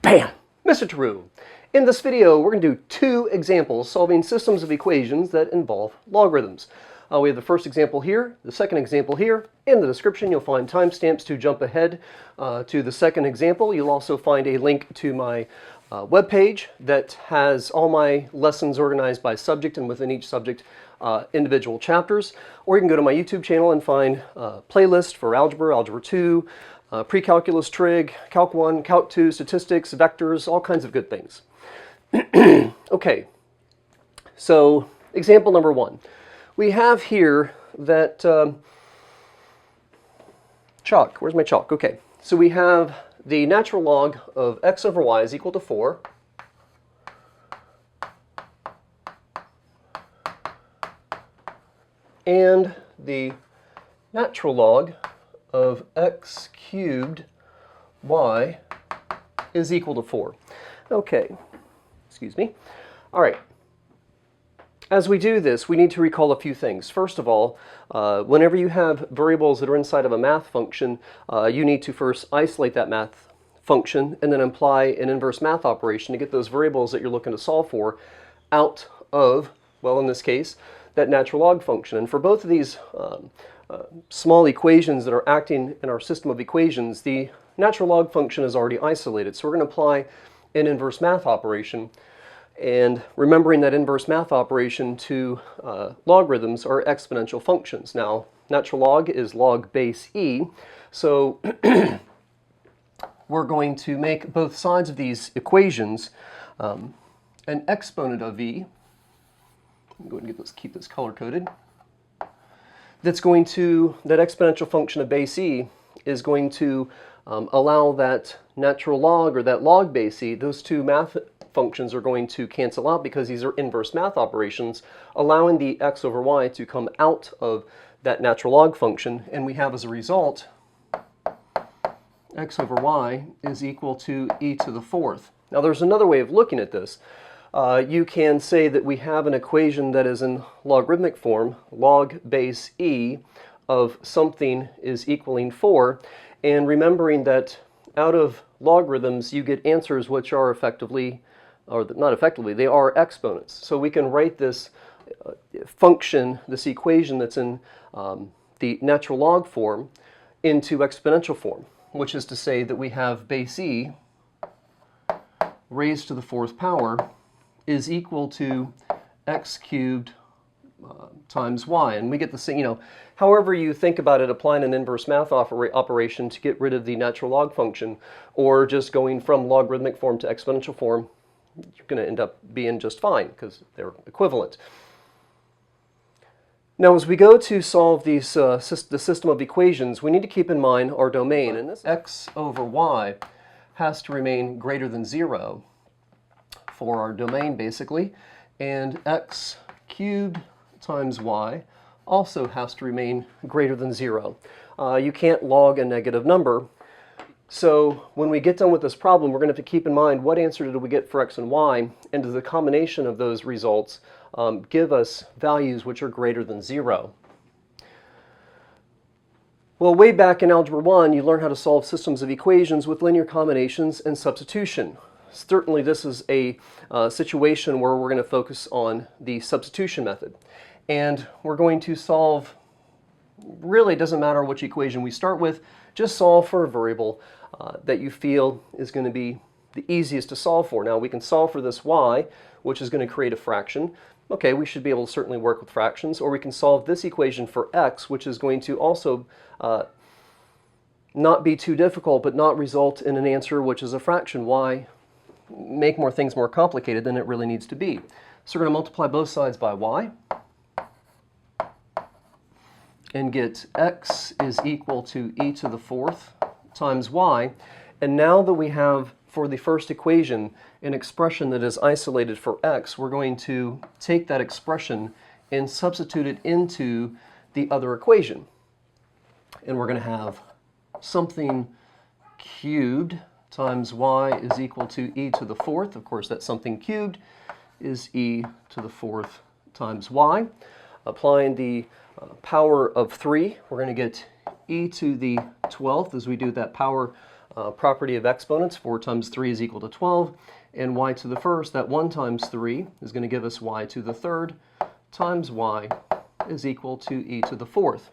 Bam! Mr. True. In this video, we're going to do two examples solving systems of equations that involve logarithms. We have the first example here, the second example here. In the description, you'll find timestamps to jump ahead to the second example. You'll also find a link to my webpage that has all my lessons organized by subject, and within each subject, individual chapters. Or you can go to my YouTube channel and find a playlist for algebra, algebra 2, pre-calculus, trig, calc 1, calc 2, statistics, vectors, all kinds of good things. Okay, so example number one. We have here that chalk. Where's my chalk? Okay, so we have the natural log of x over y is equal to 4. And the natural log of x cubed y is equal to 4. Okay, excuse me. All right. As we do this, we need to recall a few things. First of all, whenever you have variables that are inside of a math function, you need to first isolate that math function and then apply an inverse math operation to get those variables that you're looking to solve for out of, well, in this case, that natural log function. And for both of these small equations that are acting in our system of equations, the natural log function is already isolated. So we're going to apply an inverse math operation. And remembering that inverse math operation to logarithms are exponential functions. Now, natural log is log base e, so we're going to make both sides of these equations an exponent of e. Go ahead and keep this color-coded. That exponential function of base e is going to allow that natural log, or that log base e, those two math functions are going to cancel out because these are inverse math operations, allowing the x over y to come out of that natural log function, and we have as a result x over y is equal to e to the fourth. Now there's another way of looking at this. You can say that we have an equation that is in logarithmic form, log base e of something is equaling 4, and remembering that out of logarithms you get answers which are effectively, or not effectively, they are exponents. So we can write this function, this equation that's in the natural log form, into exponential form, which is to say that we have base e raised to the fourth power is equal to x cubed times y. And we get the same, however you think about it, applying an inverse math operation to get rid of the natural log function, or just going from logarithmic form to exponential form, you're going to end up being just fine because they're equivalent. Now, as we go to solve the system of equations, we need to keep in mind our domain. And this x over y has to remain greater than 0 for our domain, basically. And x cubed times y also has to remain greater than 0. You can't log a negative number. So when we get done with this problem, we're going to have to keep in mind what answer did we get for x and y, and does the combination of those results give us values which are greater than 0. Well, way back in Algebra 1, you learned how to solve systems of equations with linear combinations and substitution. Certainly this is a situation where we're going to focus on the substitution method. And we're going to solve, really it doesn't matter which equation we start with, just solve for a variable that you feel is going to be the easiest to solve for. Now we can solve for this y, which is going to create a fraction. Okay, we should be able to certainly work with fractions. Or we can solve this equation for x, which is going to also not be too difficult, but not result in an answer which is a fraction. Why make things more complicated than it really needs to be? So we're going to multiply both sides by y and get x is equal to e to the fourth times y. And now that we have, for the first equation, an expression that is isolated for x, we're going to take that expression and substitute it into the other equation. And we're going to have something cubed times y is equal to e to the fourth. Of course, that something cubed is e to the fourth times y. Applying the power of 3, we're going to get e to the 12th as we do that power property of exponents. 4 times 3 is equal to 12. And y to the first, that 1 times 3 is going to give us y to the third times y is equal to e to the fourth.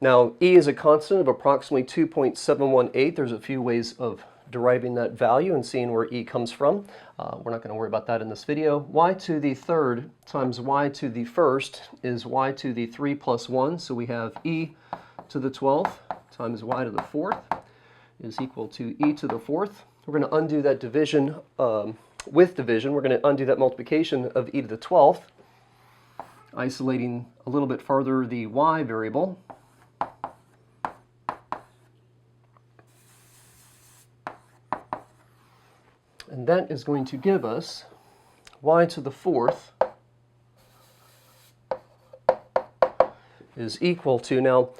Now, e is a constant of approximately 2.718. There's a few ways of deriving that value and seeing where e comes from. We're not going to worry about that in this video. Y to the third times y to the first is y to the 3 plus 1. So we have e to the 12th times y to the fourth is equal to e to the fourth. We're going to undo that division with division. We're going to undo that multiplication of e to the 12th, isolating a little bit farther the y variable. And that is going to give us y to the fourth is equal to, now,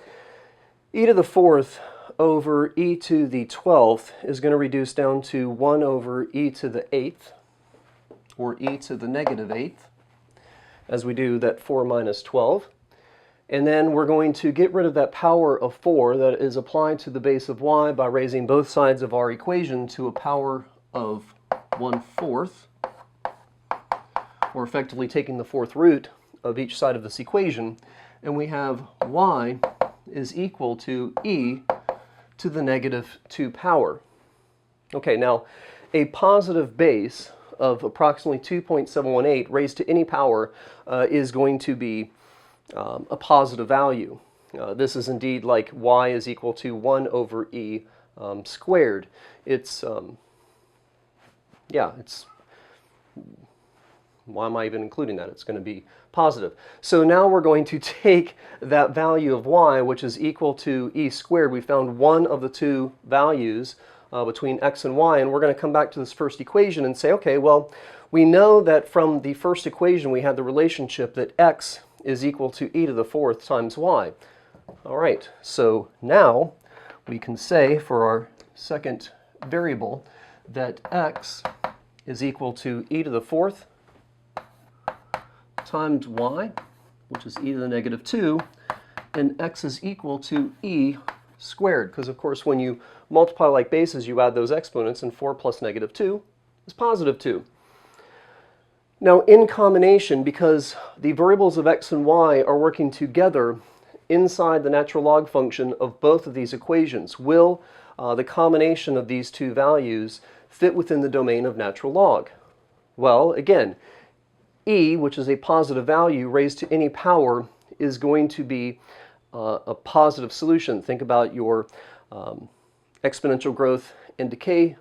e to the fourth over e to the 12th is going to reduce down to 1 over e to the 8th, or e to the negative 8th, as we do that 4 minus 12. And then we're going to get rid of that power of 4 that is applied to the base of y by raising both sides of our equation to a power of 1/4, or effectively taking the fourth root of each side of this equation. And we have y is equal to e to the negative 2 power. Okay, now a positive base of approximately 2.718 raised to any power is going to be a positive value. This is indeed like y is equal to 1 over e squared. It's, why am I even including that? It's going to be positive. So now we're going to take that value of y, which is equal to e squared. We found one of the two values between x and y, and we're going to come back to this first equation and say, okay, well, we know that from the first equation we had the relationship that x is equal to e to the fourth times y. All right, so now we can say for our second variable that x is equal to e to the fourth times y, which is e to the negative 2, and x is equal to e squared, because of course when you multiply like bases you add those exponents, and 4 plus negative 2 is positive 2. Now in combination, because the variables of x and y are working together inside the natural log function of both of these equations, will the combination of these two values fit within the domain of natural log? Well, again, e, which is a positive value raised to any power, is going to be a positive solution. Think about your exponential growth and decay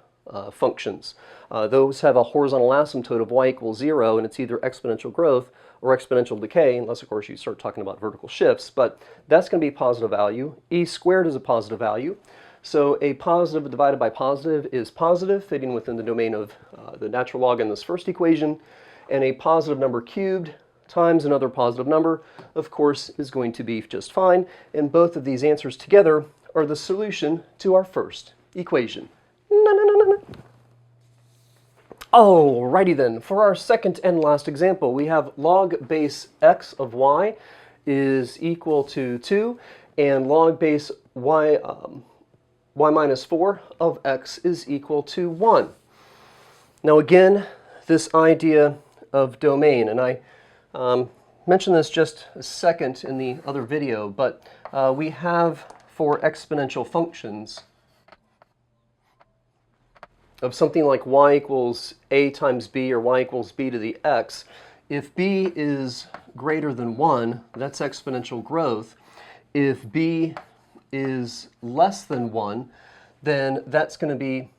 functions. Those have a horizontal asymptote of y equals 0, and it's either exponential growth or exponential decay, unless of course you start talking about vertical shifts, but that's going to be a positive value. E squared is a positive value. So a positive divided by positive is positive, fitting within the domain of the natural log in this first equation, and a positive number cubed times another positive number, of course, is going to be just fine, and both of these answers together are the solution to our first equation. Alrighty then, for our second and last example, we have log base x of y is equal to 2, and log base y minus 4 of x is equal to 1. Now again, this idea of domain, and I mentioned this just a second in the other video, but we have for exponential functions of something like y equals a times b, or y equals b to the x, if b is greater than 1, that's exponential growth. If b is less than 1, then that's going to be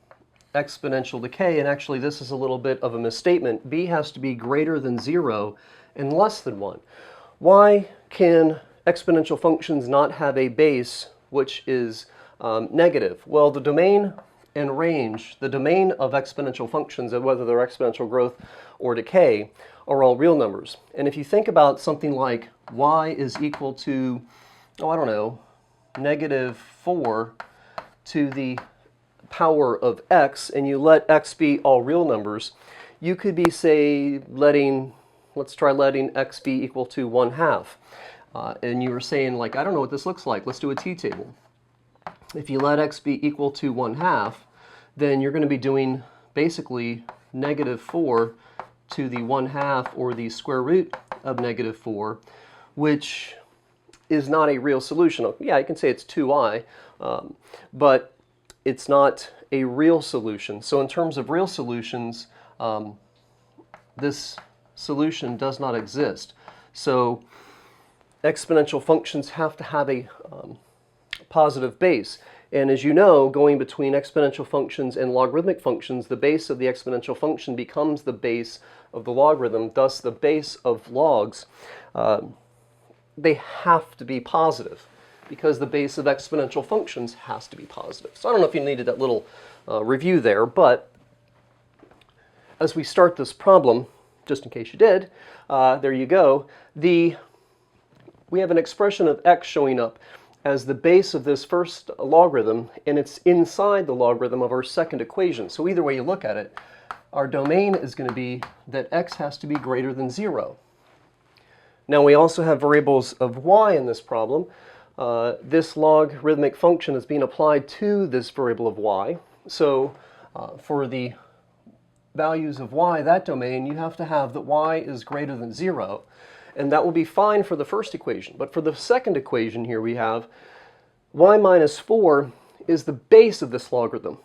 exponential decay, and actually this is a little bit of a misstatement. B has to be greater than 0 and less than 1. Why can exponential functions not have a base which is negative? Well, the domain and range, the domain of exponential functions, whether they're exponential growth or decay, are all real numbers. And if you think about something like y is equal to, I don't know, negative 4 to the power of x, and you let x be all real numbers, you could be, say, let's try letting x be equal to 1/2. And you were saying, like, I don't know what this looks like. Let's do a t-table. if you let x be equal to 1/2, then you're going to be doing basically -4 to the 1/2, or the square root of -4, which is not a real solution. Yeah, you can say it's 2i, but it's not a real solution. So in terms of real solutions, this solution does not exist. So exponential functions have to have a positive base. And as you know, going between exponential functions and logarithmic functions, the base of the exponential function becomes the base of the logarithm. Thus, the base of logs, they have to be positive, because the base of exponential functions has to be positive. So I don't know if you needed that little review there, but as we start this problem, just in case you did, there you go. We have an expression of x showing up as the base of this first logarithm, and it's inside the logarithm of our second equation. So either way you look at it, our domain is going to be that x has to be greater than 0. Now we also have variables of y in this problem. This logarithmic function is being applied to this variable of y. So for the values of y, that domain, you have to have that y is greater than 0. And that will be fine for the first equation. But for the second equation here, we have y minus 4 is the base of this logarithm.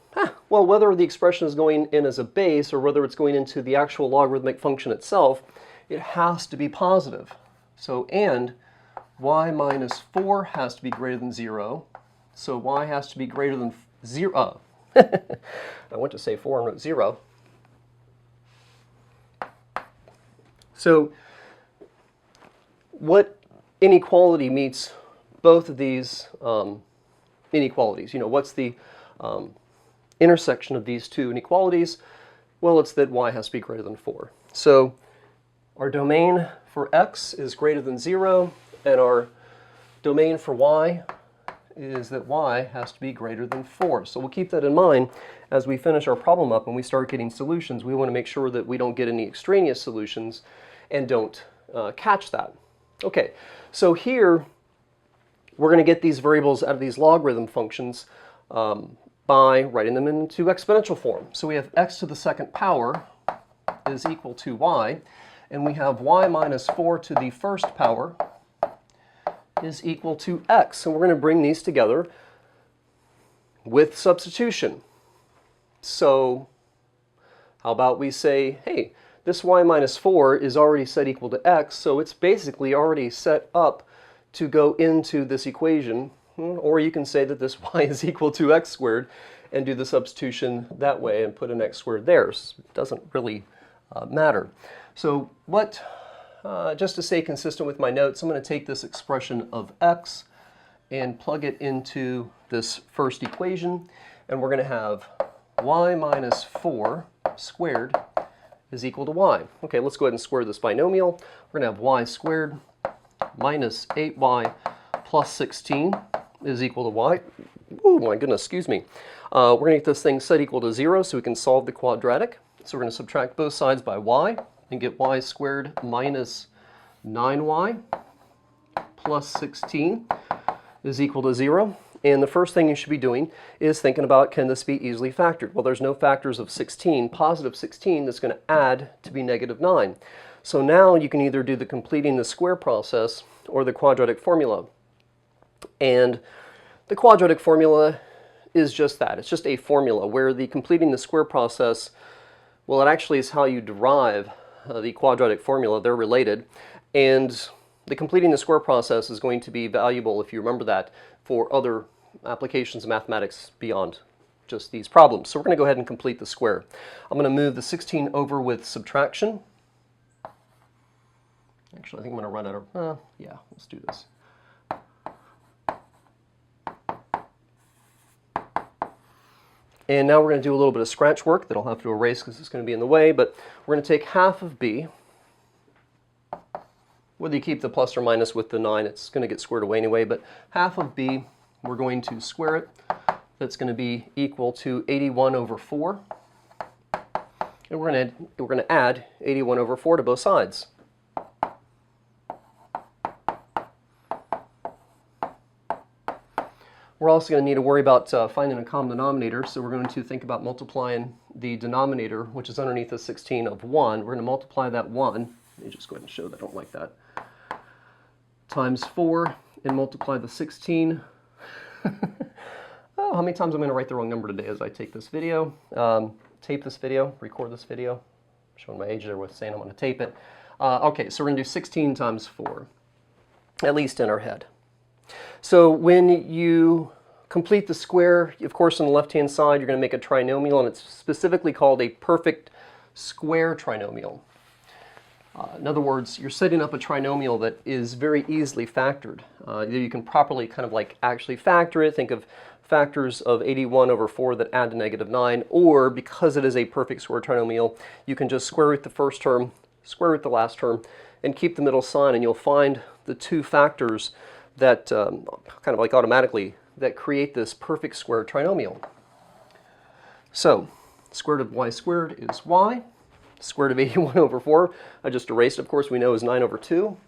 Well, whether the expression is going in as a base or whether it's going into the actual logarithmic function itself, it has to be positive. So, and y minus 4 has to be greater than 0. So y has to be greater than 0. I went to say 4 and wrote 0. So what inequality meets both of these inequalities? You know, what's the intersection of these two inequalities? Well, it's that y has to be greater than 4. So our domain for x is greater than 0, and our domain for y is that y has to be greater than 4. So we'll keep that in mind as we finish our problem up and we start getting solutions. We want to make sure that we don't get any extraneous solutions and don't catch that. Okay, so here we're going to get these variables out of these logarithm functions by writing them into exponential form. So we have x to the second power is equal to y, and we have y minus 4 to the first power is equal to x. And we're going to bring these together with substitution. So how about we say, hey, this y minus 4 is already set equal to x, so it's basically already set up to go into this equation. Or you can say that this y is equal to x squared and do the substitution that way and put an x squared there. So it doesn't really matter. So what, just to stay consistent with my notes, I'm going to take this expression of x and plug it into this first equation, and we're going to have y minus 4 squared is equal to y. Okay, let's go ahead and square this binomial. We're going to have y squared minus 8y plus 16 is equal to y. Oh my goodness, excuse me. We're going to get this thing set equal to 0 so we can solve the quadratic. So we're going to subtract both sides by y and get y squared minus 9y plus 16 is equal to 0. And the first thing you should be doing is thinking about, can this be easily factored? Well, there's no factors of 16, positive 16, that's going to add to be negative 9. So now you can either do the completing the square process or the quadratic formula. And the quadratic formula is just that. It's just a formula where the completing the square process, well, it actually is how you derive the quadratic formula. They're related. And the completing the square process is going to be valuable, if you remember that, for other applications of mathematics beyond just these problems. So we're going to go ahead and complete the square. I'm going to move the 16 over with subtraction. Actually, I think I'm going to run out of, yeah, let's do this. And now we're going to do a little bit of scratch work that I'll have to erase because it's going to be in the way, but we're going to take half of b. Whether you keep the plus or minus with the 9, it's going to get squared away anyway, but half of b, we're going to square it. That's going to be equal to 81 over 4. And we're going to add 81 over 4 to both sides. We're also going to need to worry about finding a common denominator, so we're going to think about multiplying the denominator, which is underneath the 16 of 1. We're going to multiply that 1. Let me just go ahead and show that I don't like that. Times 4 and multiply the 16. Oh, how many times I'm going to write the wrong number today as I take this video, tape this video, record this video. I'm showing my age there with saying I'm going to tape it. Okay, so we're going to do 16 times 4, at least in our head. So when you complete the square, of course on the left-hand side you're going to make a trinomial, and it's specifically called a perfect square trinomial. In other words, you're setting up a trinomial that is very easily factored. You can properly kind of like actually factor it. Think of factors of 81 over 4 that add to -9, or because it is a perfect square trinomial, you can just square root the first term, square root the last term, and keep the middle sign, and you'll find the two factors that kind of like automatically that create this perfect square trinomial. So, square root of y squared is y. Square root of 81 over 4, I just erased, of course, we know is 9 over 2.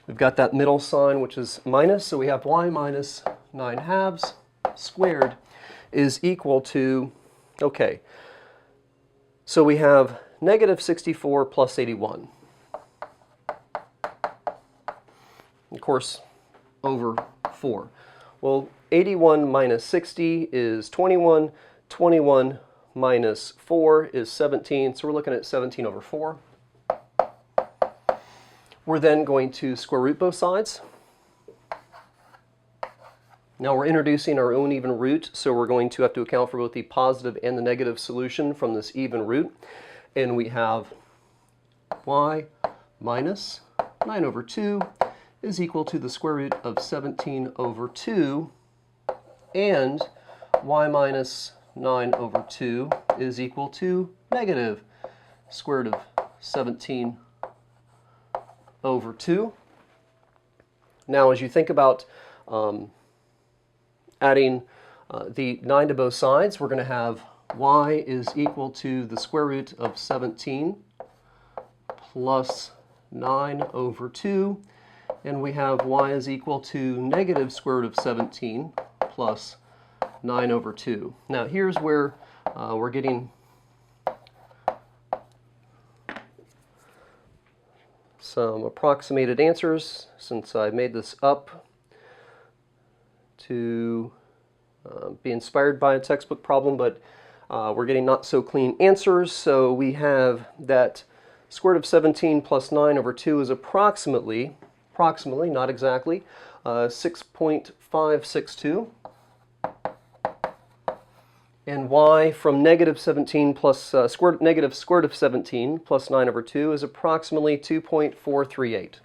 We've got that middle sign, which is minus, so we have y minus 9 halves squared is equal to, okay, so we have negative 64 plus 81. Of course, over 4. Well, 81 minus 60 is 21. 21 minus 4 is 17, so we're looking at 17 over 4. We're then going to square root both sides. Now we're introducing our own even root, so we're going to have to account for both the positive and the negative solution from this even root. And we have y minus 9 over 2 is equal to the square root of 17 over 2, and y minus 9 over 2 is equal to negative square root of 17 over 2. Now as you think about adding the 9 to both sides, we're going to have y is equal to the square root of 17 plus 9 over 2, and we have y is equal to negative square root of 17 plus 9 over 2. Now here's where we're getting some approximated answers, since I made this up to be inspired by a textbook problem, but we're getting not so clean answers. So we have that square root of 17 plus 9 over 2 is approximately, not exactly, 6.562. And y from negative 17 plus negative square root of 17 plus 9 over 2 is approximately 2.438.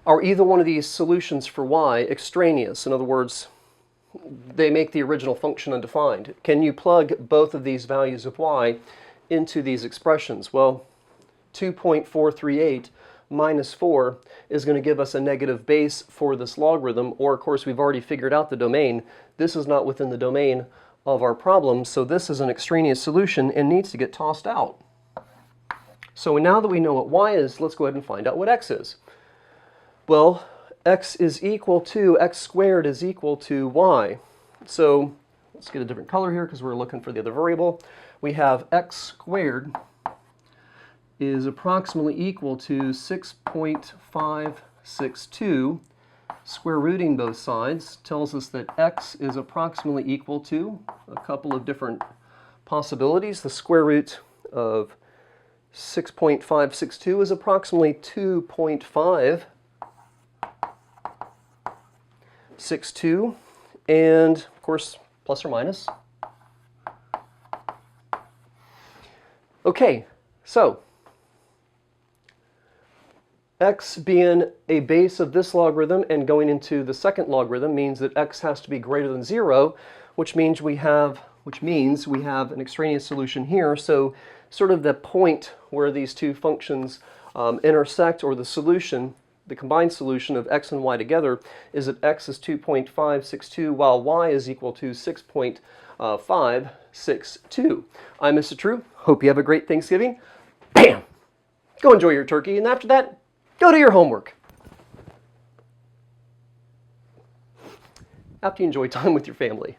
Are either one of these solutions for y extraneous? In other words, they make the original function undefined. Can you plug both of these values of y into these expressions? Well, 2.438 minus 4 is going to give us a negative base for this logarithm, or of course we've already figured out the domain. This is not within the domain of our problem, so this is an extraneous solution and needs to get tossed out. So now that we know what y is, let's go ahead and find out what x is. Well, x is equal to, x squared is equal to y. So let's get a different color here because we're looking for the other variable. We have x squared is approximately equal to 6.562. Square rooting both sides tells us that x is approximately equal to a couple of different possibilities. The square root of 6.562 is approximately 2.562, and of course plus or minus. Okay, so x being a base of this logarithm and going into the second logarithm means that x has to be greater than 0, which means we have an extraneous solution here. So sort of the point where these two functions intersect, or the solution, the combined solution of x and y together, is that x is 2.562 while y is equal to 6.562. I'm Mr. True. Hope you have a great Thanksgiving. Bam! Go enjoy your turkey, and after that, go do your homework. after you enjoy time with your family.